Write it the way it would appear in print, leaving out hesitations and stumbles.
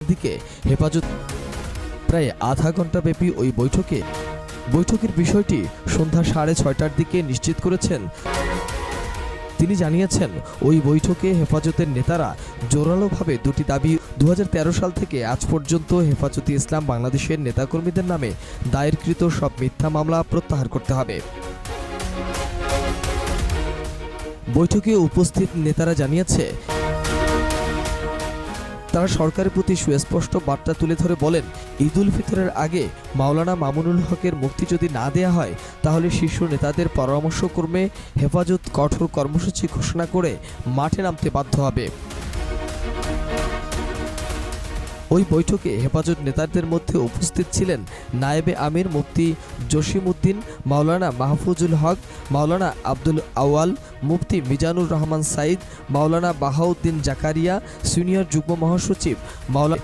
দিকে হেফাজত প্রায় আধা ঘন্টা ব্যাপী ওই বৈঠকের বিষয়টি সন্ধ্যা 6:30টার দিকে নিশ্চিত করেছেন। তিনি জানিয়েছেন, ওই বৈঠকে হেফাজতের নেতারা জোরালোভাবে দুটি দাবি 2013 সাল থেকে আজ পর্যন্ত হেফাজতে ইসলাম বাংলাদেশের নেতাকর্মীদের নামে দায়েরকৃত সব মিথ্যা মামলা প্রত্যাহার করতে হবে। বৈঠকে উপস্থিত নেতারা জানিয়েছে, তারা সরকারের প্রতি সুস্পষ্ট বার্তা তুলে ধরে বলেন, ঈদুল ফিতরের আগে মাওলানা মামুনুল হকের মুক্তি যদি না দেয়া হয়, তাহলে শীর্ষ নেতাদের পরামর্শক্রমে হেফাজত কঠোর কর্মসূচি ঘোষণা করে মাঠে নামতে বাধ্য হবে। ওই বৈঠকে হেফাজত নেতাদের মধ্যে উপস্থিত ছিলেন নায়েবে আমির মুফতি জসিমউদ্দিন, মাওলানা মাহফুজুল হক, মাওলানা আব্দুল আওয়াল, মুফতি মিজানুর রহমান সাইদ, মাওলানা বাহাউদ্দিন জাকারিয়া, সিনিয়র যুগ্ম মহাসচিব মাওলানা